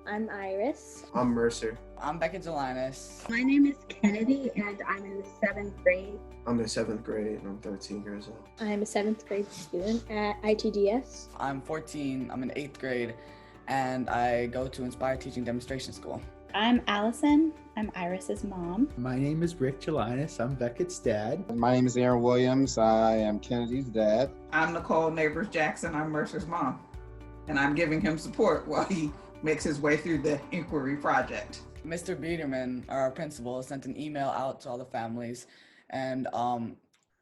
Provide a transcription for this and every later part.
I'm Iris. I'm Mercer. I'm Beckett. My name is Kennedy, and I'm in the 7th grade. I'm in 7th grade, and I'm 13 years old. I'm a 7th grade student at ITDS. I'm 14. I'm in 8th grade, and I go to Inspire Teaching Demonstration School. I'm Allison. I'm Iris's mom. My name is Rick Gelinas. I'm Beckett's dad. My name is Aaron Williams. I am Kennedy's dad. I'm Nicole Neighbors Jackson. I'm Mercer's mom. And I'm giving him support while he makes his way through the inquiry project. Mr. Biederman, our principal, sent an email out to all the families, and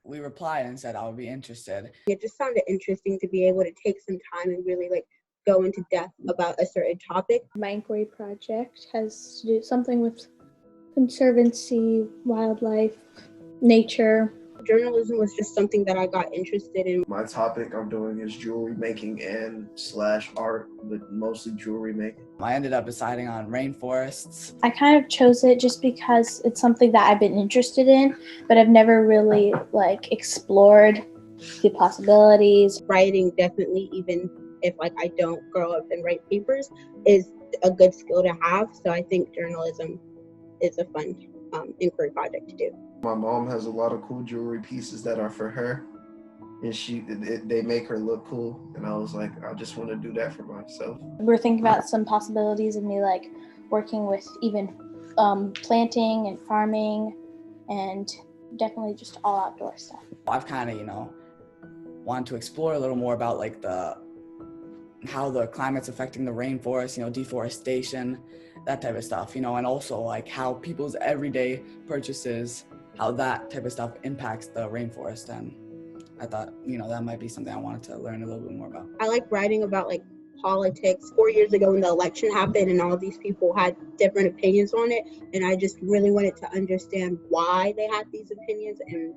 we replied and said I would be interested. It just sounded interesting to be able to take some time and really go into depth about a certain topic. My inquiry project has to do something with conservancy, wildlife, nature. Journalism was just something that I got interested in. My topic I'm doing is jewelry making and / art, but mostly jewelry making. I ended up deciding on rainforests. I kind of chose it just because it's something that I've been interested in, but I've never really explored the possibilities. Writing definitely, even if I don't grow up and write papers, is a good skill to have. So I think journalism is a fun inquiry project to do. My mom has a lot of cool jewelry pieces that are for her, and they make her look cool. And I was like, I just want to do that for myself. We're thinking about some possibilities of me working with even planting and farming, and definitely just all outdoor stuff. I've kind of, wanted to explore a little more about how the climate's affecting the rainforest, deforestation, that type of stuff, and also how people's everyday purchases, how that type of stuff impacts the rainforest. And I thought, that might be something I wanted to learn a little bit more about. I like writing about politics. 4 years ago when the election happened and all these people had different opinions on it, and I just really wanted to understand why they had these opinions and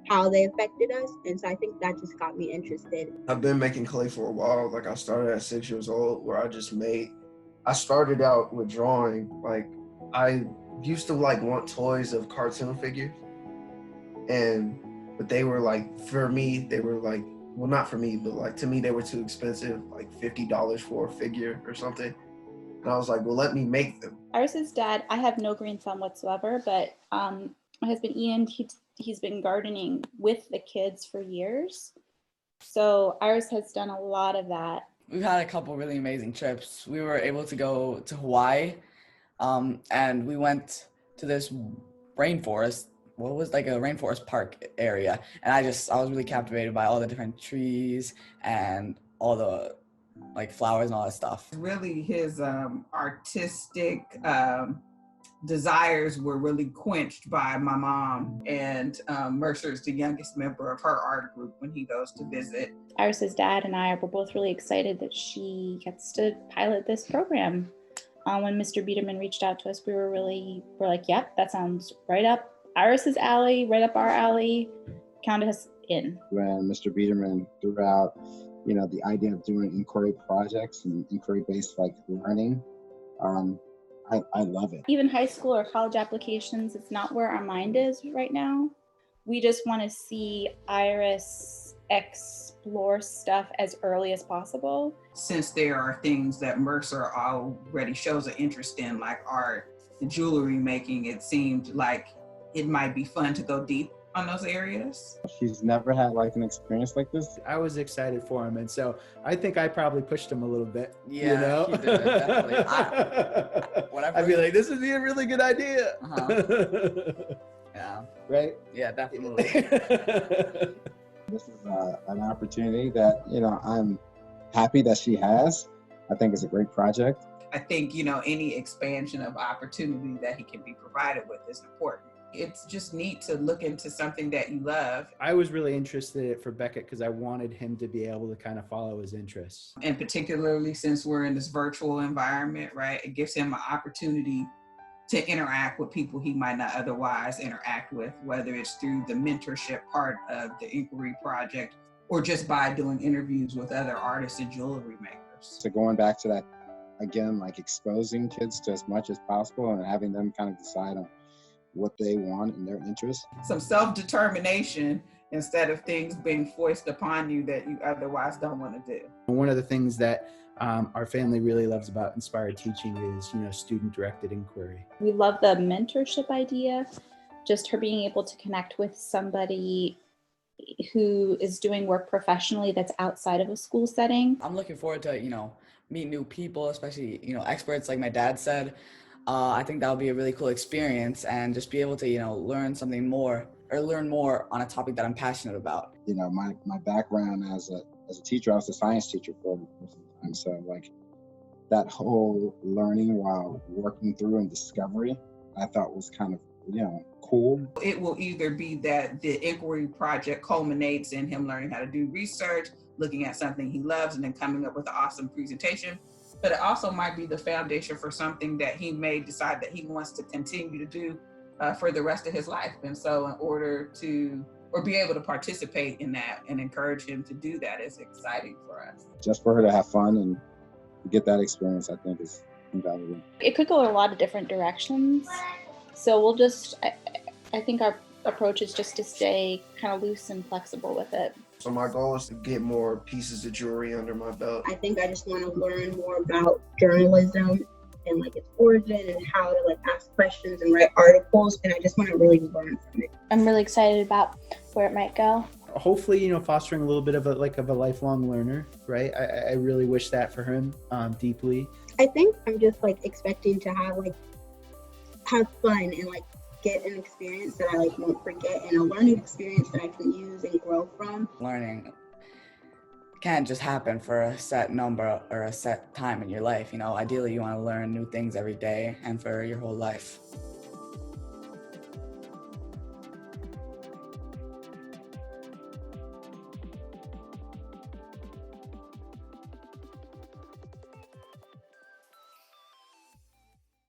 how they affected us. And so I think that just got me interested. I've been making clay for a while. I started at 6 years old, where I started out with drawing. I used to want toys of cartoon figures, but they were for me, they were well, not for me, but to me they were too expensive, $50 for a figure or something. And I was like, well, let me make them. Iris's dad, I have no green thumb whatsoever, but my husband Ian, he's been gardening with the kids for years. So Iris has done a lot of that. We've had a couple really amazing trips. We were able to go to Hawaii, and we went to this rainforest. What was a rainforest park area, and I was really captivated by all the different trees and all the flowers and all that stuff. Really, his artistic desires were really quenched by my mom, and Mercer's the youngest member of her art group when he goes to visit. Iris's dad and I were both really excited that she gets to pilot this program. When Mr. Biederman reached out to us, we're like, yep, that sounds right up Iris's alley, right up our alley. Count us in. When Mr. Biederman threw out, the idea of doing inquiry projects and inquiry-based learning, I love it. Even high school or college applications, it's not where our mind is right now. We just want to see Iris explore stuff as early as possible. Since there are things that Mercer already shows an interest in, like art and jewelry making, it seemed like it might be fun to go deep on those areas. She's never had an experience like this. I was excited for him, and so I think I probably pushed him a little bit. Yeah, you did, definitely. I'd be like, this would be a really good idea. Yeah. Right? Yeah, definitely. This is an opportunity that, I'm happy that she has. I think it's a great project. I think, any expansion of opportunity that he can be provided with is important. It's just neat to look into something that you love. I was really interested for Beckett because I wanted him to be able to kind of follow his interests. And particularly since we're in this virtual environment, right? It gives him an opportunity to interact with people he might not otherwise interact with, whether it's through the mentorship part of the inquiry project or just by doing interviews with other artists and jewelry makers. So going back to that, again, exposing kids to as much as possible and having them kind of decide on what they want and their interests. Some self-determination instead of things being foisted upon you that you otherwise don't want to do. One of the things that our family really loves about inspired teaching is, student-directed inquiry. We love the mentorship idea, just her being able to connect with somebody who is doing work professionally that's outside of a school setting. I'm looking forward to, meet new people, especially, experts like my dad said. I think that would be a really cool experience, and just be able to, learn something more or learn more on a topic that I'm passionate about. My background as a teacher, I was a science teacher for some time. So like that whole learning while working through and discovery, I thought was kind of, cool. It will either be that the inquiry project culminates in him learning how to do research, looking at something he loves, and then coming up with an awesome presentation. But it also might be the foundation for something that he may decide that he wants to continue to do for the rest of his life. And so in order to, or be able to participate in that and encourage him to do that is exciting for us. Just for her to have fun and get that experience, I think is invaluable. It could go a lot of different directions. So we'll just, I think our approach is just to stay kind of loose and flexible with it. So my goal is to get more pieces of jewelry under my belt. I think I just want to learn more about journalism and like its origin and how to like ask questions and write articles, and I just want to really learn from it. I'm really excited about where it might go. Hopefully, fostering a little bit of a lifelong learner, right? I really wish that for him deeply. I think I'm just like expecting to have fun and like get an experience that I like won't forget, and a learning experience that I can use and grow from. Learning can't just happen for a set number or a set time in your life. Ideally you want to learn new things every day and for your whole life.